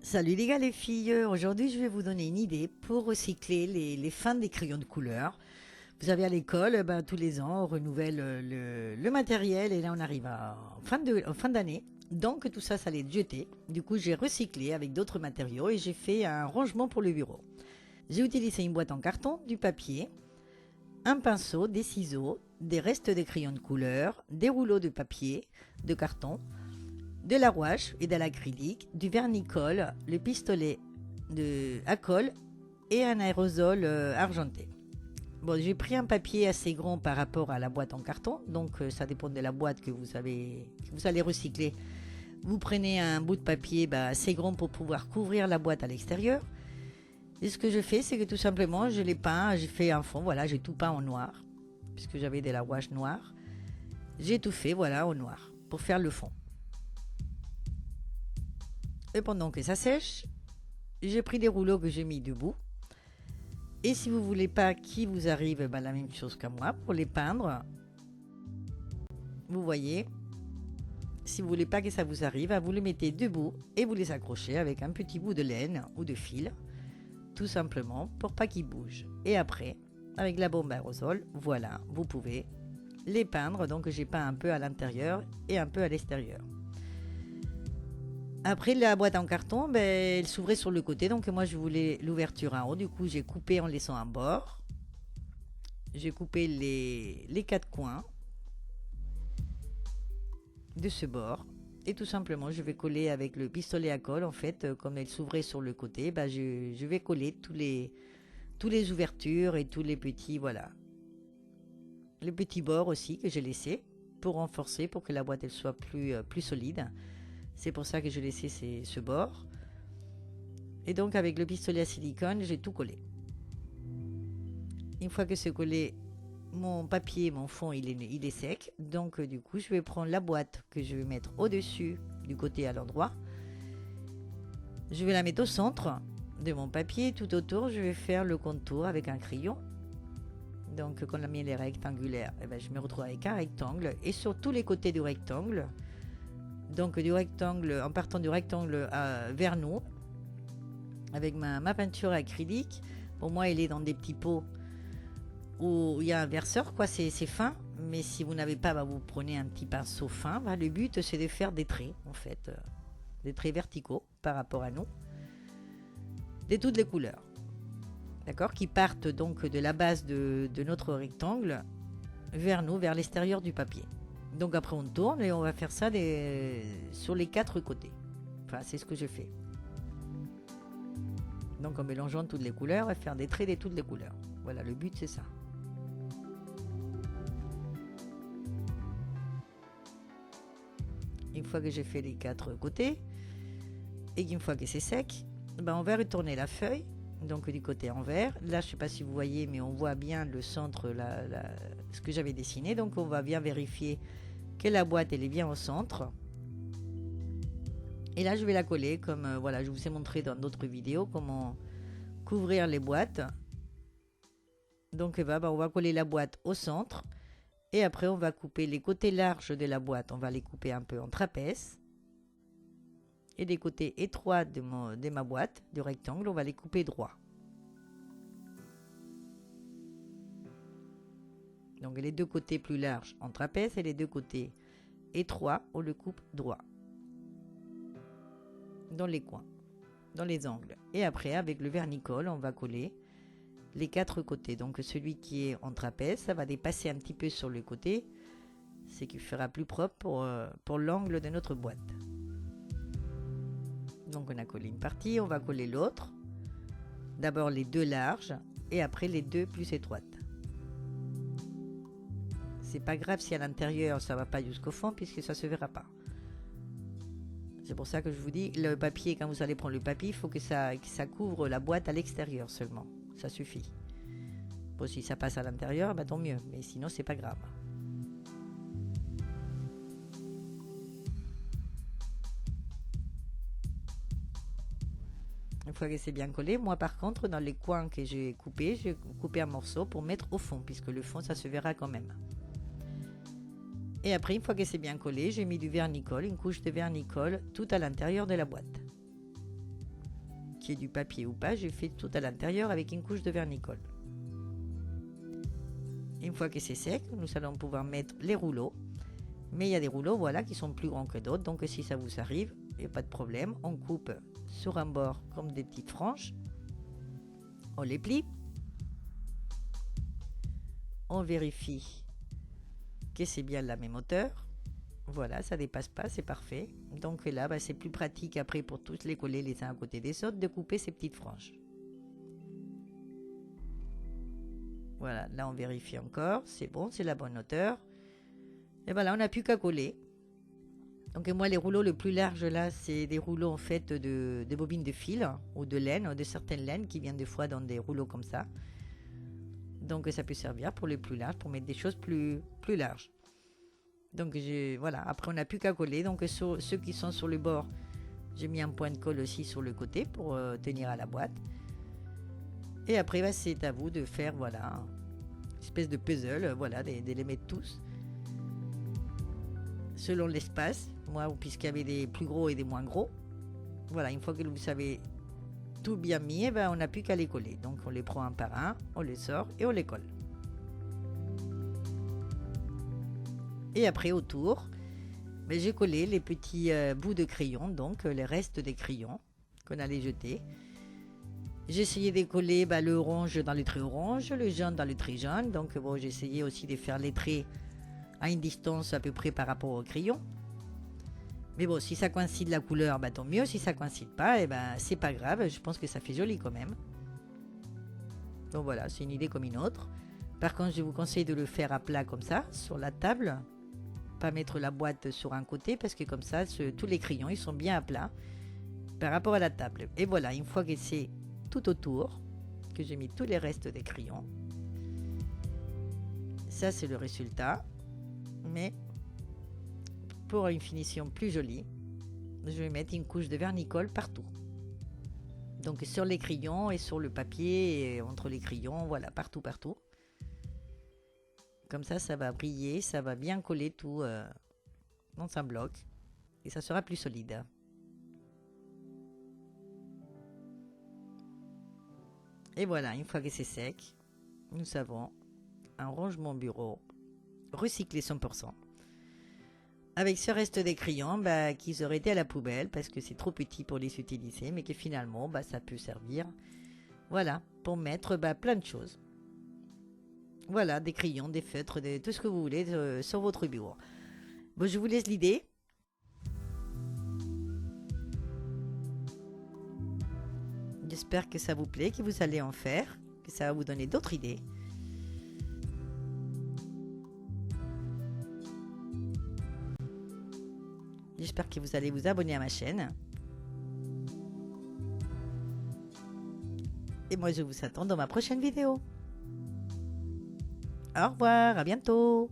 Salut les gars, les filles. Aujourd'hui, je vais vous donner une idée pour recycler les fins des crayons de couleur. Vous savez, à l'école, tous les ans, on renouvelle le matériel et là, on arrive en fin d'année. Donc, tout ça, ça allait être jeté. Du coup, j'ai recyclé avec d'autres matériaux et j'ai fait un rangement pour le bureau. J'ai utilisé une boîte en carton, du papier, un pinceau, des ciseaux, des restes de crayons de couleur, des rouleaux de papier, de carton, de la rouache et de l'acrylique, du vernicole, le pistolet à colle et un aérosol argenté. Bon, j'ai pris un papier assez grand par rapport à la boîte en carton, donc ça dépend de la boîte que vous allez recycler. Vous prenez un bout de papier assez grand pour pouvoir couvrir la boîte à l'extérieur. Et ce que je fais, c'est que tout simplement, je l'ai peint, j'ai fait un fond, voilà, j'ai tout peint en noir, puisque j'avais de la rouache noire. J'ai tout fait, voilà, en noir, pour faire le fond. Et pendant que ça sèche, j'ai pris des rouleaux que j'ai mis debout. Et si vous voulez pas qu'il vous arrive la même chose qu'à moi pour les peindre, vous voyez, si vous voulez pas que ça vous arrive, vous les mettez debout et vous les accrochez avec un petit bout de laine ou de fil, tout simplement pour pas qu'ils bougent. Et après, avec la bombe aérosol, voilà, vous pouvez les peindre. Donc j'ai peint un peu à l'intérieur et un peu à l'extérieur. Après, la boîte en carton, elle s'ouvrait sur le côté, donc moi je voulais l'ouverture en haut. Du coup, j'ai coupé en laissant un bord. J'ai coupé les quatre coins de ce bord. Et tout simplement, je vais coller avec le pistolet à colle. En fait, comme elle s'ouvrait sur le côté, je vais coller tous les ouvertures et tous les petits, voilà. Les petits bords aussi que j'ai laissés pour renforcer, pour que la boîte elle soit plus solide. C'est pour ça que je laissais ce bord. Et donc avec le pistolet à silicone, j'ai tout collé. Une fois que c'est collé, mon papier, mon fond, il est sec. Donc du coup, je vais prendre la boîte que je vais mettre au-dessus, du côté à l'endroit. Je vais la mettre au centre de mon papier. Tout autour, je vais faire le contour avec un crayon. Donc quand la mienne est rectangulaire, je me retrouve avec un rectangle. Et sur tous les côtés du rectangle, donc du rectangle, en partant du rectangle vers nous, avec ma peinture acrylique. Pour moi, elle est dans des petits pots où il y a un verseur, quoi, c'est fin. Mais si vous n'avez pas, vous prenez un petit pinceau fin. Le but, c'est de faire des traits, en fait, des traits verticaux par rapport à nous, de toutes les couleurs, d'accord, qui partent donc de la base de notre rectangle vers nous, vers l'extérieur du papier. Donc après on tourne et on va faire ça sur les quatre côtés. Enfin, c'est ce que je fais. Donc en mélangeant toutes les couleurs, on va faire des traits de toutes les couleurs. Voilà, le but c'est ça. Une fois que j'ai fait les quatre côtés et une fois que c'est sec, on va retourner la feuille, donc du côté envers. Là, je ne sais pas si vous voyez, mais on voit bien le centre, ce que j'avais dessiné. Donc on va bien vérifier que la boîte elle est bien au centre. Et là je vais la coller comme voilà, je vous ai montré dans d'autres vidéos comment couvrir les boîtes. Donc on va coller la boîte au centre et après on va couper les côtés larges de la boîte, on va les couper un peu en trapèze. Et les côtés étroits de ma boîte, du rectangle, on va les couper droit. Donc les deux côtés plus larges en trapèze et les deux côtés étroits, on le coupe droit. Dans les coins, dans les angles. Et après, avec le vernicole, on va coller les quatre côtés. Donc celui qui est en trapèze, ça va dépasser un petit peu sur le côté, ce qui fera plus propre pour l'angle de notre boîte. Donc on a collé une partie, on va coller l'autre. D'abord les deux larges et après les deux plus étroites. C'est pas grave si à l'intérieur ça va pas jusqu'au fond puisque ça se verra pas. C'est pour ça que je vous dis, le papier, quand vous allez prendre le papier, il faut que ça couvre la boîte à l'extérieur seulement. Ça suffit. Bon, si ça passe à l'intérieur, tant mieux. Mais sinon, c'est pas grave. Une fois que c'est bien collé, moi par contre, dans les coins que j'ai coupé un morceau pour mettre au fond, puisque le fond, ça se verra quand même. Et après, une fois que c'est bien collé, j'ai mis du vernicole, une couche de vernicole tout à l'intérieur de la boîte. qu'il y ait du papier ou pas, je fais tout à l'intérieur avec une couche de vernicole. Une fois que c'est sec, nous allons pouvoir mettre les rouleaux. Mais il y a des rouleaux, voilà, qui sont plus grands que d'autres. Donc si ça vous arrive, il n'y a pas de problème. On coupe sur un bord comme des petites franges. On les plie. On vérifie que c'est bien la même hauteur. Voilà, ça dépasse pas, c'est parfait. Donc là, c'est plus pratique après pour tous les coller les uns à côté des autres de couper ces petites franges. Voilà, là on vérifie encore, c'est bon, c'est la bonne hauteur. Et voilà, on n'a plus qu'à coller. Donc moi, les rouleaux le plus large là, c'est des rouleaux en fait de bobines de fil ou de laine, de certaines laines qui viennent des fois dans des rouleaux comme ça. Donc ça peut servir pour les plus larges, pour mettre des choses plus larges. Donc voilà, après on n'a plus qu'à coller. Donc ceux qui sont sur le bord, j'ai mis un point de colle aussi sur le côté pour tenir à la boîte. Et après c'est à vous de faire voilà, une espèce de puzzle, voilà, de les mettre tous selon l'espace. Moi, puisqu'il y avait des plus gros et des moins gros, voilà, une fois que vous savez tout bien mis, on n'a plus qu'à les coller. Donc on les prend un par un, on les sort et on les colle. Et après autour, j'ai collé les petits bouts de crayon, donc les restes des crayons qu'on allait jeter. J'ai essayé de coller le orange dans le trait orange, le jaune dans le trait jaune. Donc bon, j'ai essayé aussi de faire les traits à une distance à peu près par rapport au crayon. Mais bon, si ça coïncide la couleur, tant mieux. Si ça coïncide pas, c'est pas grave. Je pense que ça fait joli quand même. Donc voilà, c'est une idée comme une autre. Par contre, je vous conseille de le faire à plat comme ça, sur la table. Pas mettre la boîte sur un côté parce que comme ça, tous les crayons, ils sont bien à plat par rapport à la table. Et voilà, une fois que c'est tout autour, que j'ai mis tous les restes des crayons, ça c'est le résultat. Mais pour une finition plus jolie, je vais mettre une couche de vernicole partout. Donc sur les crayons et sur le papier, et entre les crayons, voilà, partout. Comme ça va briller, ça va bien coller tout dans un bloc. Et ça sera plus solide. Et voilà, une fois que c'est sec, nous avons un rangement bureau recyclé 100%. Avec ce reste des crayons qui auraient été à la poubelle parce que c'est trop petit pour les utiliser, mais que finalement ça peut servir, voilà, pour mettre plein de choses. Voilà, des crayons, des feutres, tout ce que vous voulez sur votre bureau. Bon, je vous laisse l'idée. J'espère que ça vous plaît, que vous allez en faire, que ça va vous donner d'autres idées. J'espère que vous allez vous abonner à ma chaîne. Et moi, je vous attends dans ma prochaine vidéo. Au revoir, à bientôt.